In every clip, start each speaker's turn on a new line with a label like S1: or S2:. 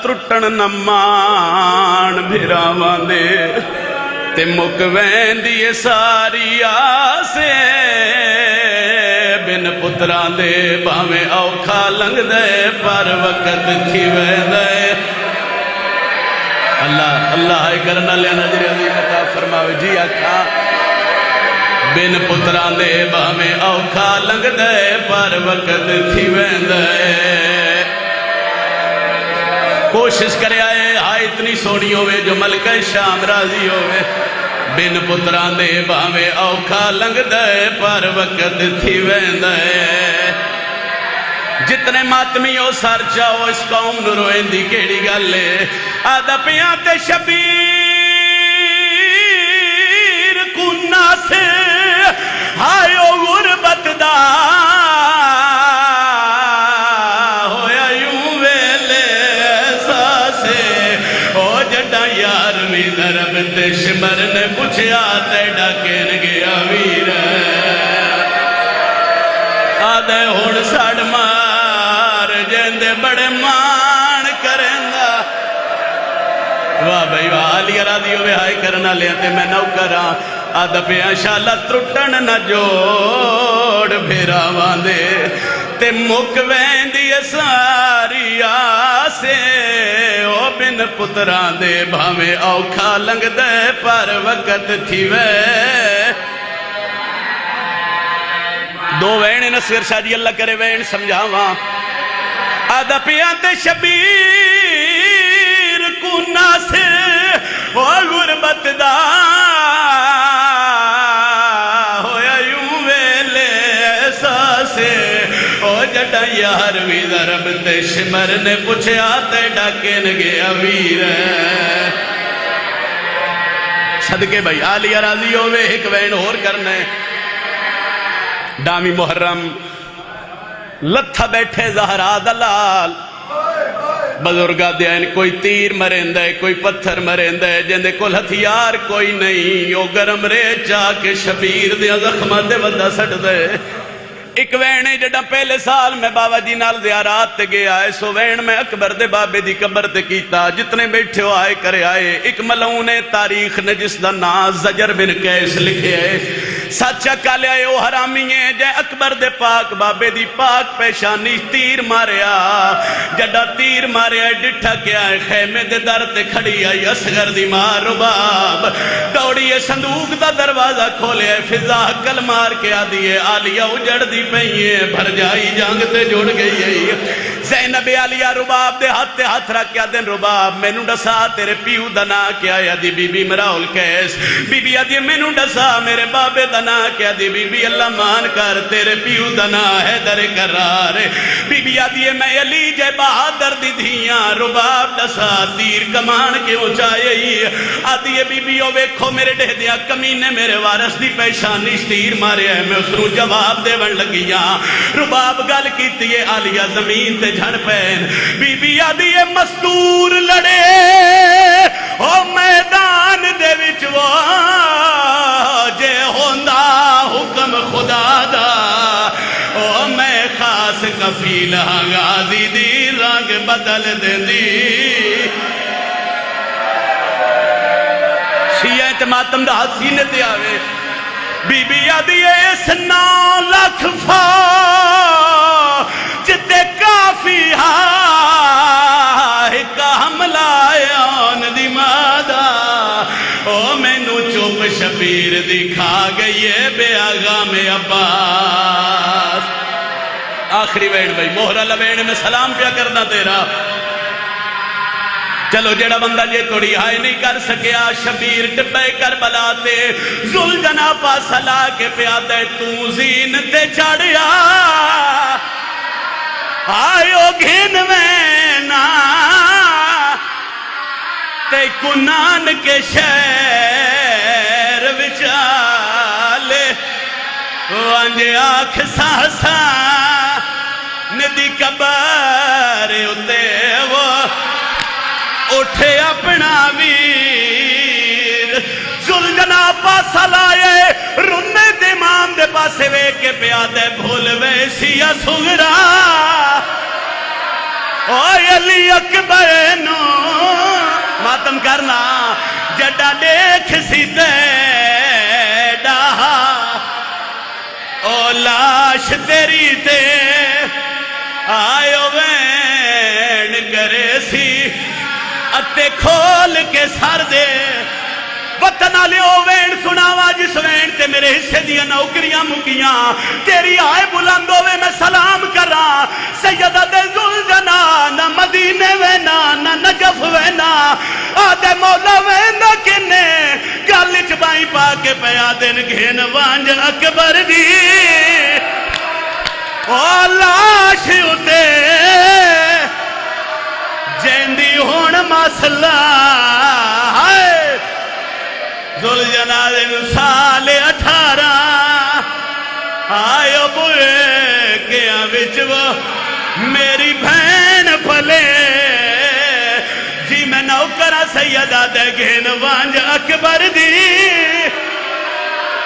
S1: ترٹن نمان بھراواں دے تے مک ویندی ساری آسے بن پتران دے باویں اوکھا لنگ دے پر وقت تھی ویندے اللہ اللہ کرنا لیا نظر عظیم عطا فرماوے جی آکھا بن پتران دے باویں اوکھا لنگ دے پر وقت تھی ویندے کوشش کرے آئے ہائے اتنی سونی ہوئے جو ملکہ شام راضی ہوئے بن پتران دے باویں اوکھا لنگ دے پر وقت تھی ویندے جتنے ماتمی ہو سر چاہو اس قوم نو روئیں دی کیڑی گلے آدھا پیاں تے شبیر کنا سے ہائے او غربت دا ہویا یوں ویلے ساسے او جڑا یارویں ضرب تے شمر نے پوچھیا تے ڈاکین گیا ویر آدھے ہون ساڑ مار جیندے بڑے مان کریں گا واہ بھائی واہ علی راضی ہوئے ہائے کرنا لیا تے میں نو کراں آدھا پیاں شالا ترٹن نہ جوڑ بھیراواں دے تے مک ویندی ساری آسے او بن پتران دے بھاویں اوکھا لنگ دے پر وقت تھی وے دو وین نصیر شاہ جی اللہ کرے وین سمجھاواں آدھا پیاں تے شبیر کنا سے او غربت دا ہویا یوں ویلے ساسے او جڑا یارویں ضرب تے شمر نے پوچھیا تے ڈاکین گیا ویر صدقے بھائی آلی راضی ہوئے ایک وین اور کرنے ڈامی محرم لتھا بیٹھے زہرا دلال بزرگا دین کوئی تیر مرندے کوئی پتھر مرندے جندے کل ہتھیار کوئی نہیں یو گرم رے چاہ کے شبیر دیا زخمہ دے ودا سٹ دے ایک وینے جڑا پہلے سال میں بابا جی نال زیارات تے گیا ہے سو وین میں اکبر دے بابے دی قبر تے کیتا جتنے بیٹھے ہو آئے کرے آئے ایک ملعون تاریخ نے جس دا نام زجر بن قیس لکھے ہے سچا کالے آئے او حرامیے جے اکبر دے پاک بابے دی پاک پیشانی تیر ماریا جڑا تیر ماریا ڈٹھا کیا ہے خیمے دے در تے کھڑی آئی اصغر دی ماں رباب دوڑی صندوق دا دروازہ کھولے فضا کل مار کے آدھی ہے آلیہ اجڑ دی پہیے بھر جائی جانگ تے جوڑ گئی ہے زینب علیہ رباب دے ہاتھ رکھ کیا دن رباب میں نو ڈسا تیرے پیو دنا کیا دی بی بی مراؤل کیس بی بی آدھی میں نو ڈسا میرے بابے دنا کیا دی بی بی اللہ مان کر تیرے پیو دنا ہے در قرار بی بی آدھی میں علی جے بہادر دی دھیاں رباب ڈسا تیر کمان کے اونچائے آدھی بی بی او ویکھو میرے ڈہ دیا کمینے میرے وارث دی پیشانی تیر مارے ہے میں اس نو جواب دے ون لگیاں رباب گل کیتی ہے آلیہ زمین تے جھڑ پین بی بی آدھی مستور لڑے او میدان دے وچ وہ جے ہوندا حکم خدا دا او میں خاص کفیل ہاں غازی دی رنگ بدل دیندی شیعہ تے ماتم دا ہاتھ سینے تے آوے بی بی آدھی اس 9 لاکھ جتے کافی ایک حملہ آن دی مادہ او میں نو چوپ شبیر دکھا گئی ہے بے آغا میں عباس آخری وین بھائی موہرہ لوین میں سلام پیا کرنا تیرا چلو جڑا بندہ جے توڑی ہائے نہیں کر سکیا شبیر ٹپے کربلا تے ذل جنا پاسا لا کے پیادے تو زین تے چڑھیا آئیو گھن میں نا تے کنان کے شہر وچالے وانجے آنکھ ساسا ندی کبار اتے وہ اٹھے اپنا ویر ذوالجنا پاسا لائے رنے دے امام دے پاسے وے کے پیادے بھول ویسی سغرا او علی اکبر نو تے آئیو وین کرے سی اتے کھول کے سر دے وطن آلے او وین سناوا جس وین تے میرے حصے دیا نوکریاں مکیاں تیری آئے بلند ہوئے میں سلام کرا سیدہ دے زلجنا نہ مدینے وینا نہ نجف وینا آدھے مولا وینا کنے گالچ بائی پا کے پیا دن گھن وانج اکبر دی او لاش اتے جیندی ہون مسئلہ ذل جنازے سال 18 آئیو بوئے کیا وچ وہ میری بہن پھلے جی میں نوکرہ سیدہ دے گھن وانج اکبر دی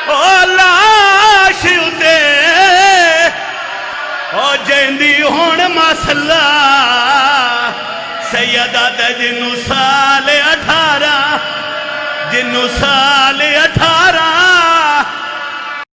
S1: او لاش اتے او جیندی ہون مسئلہ سیدہ دے جنو سال 18 جنو سال 18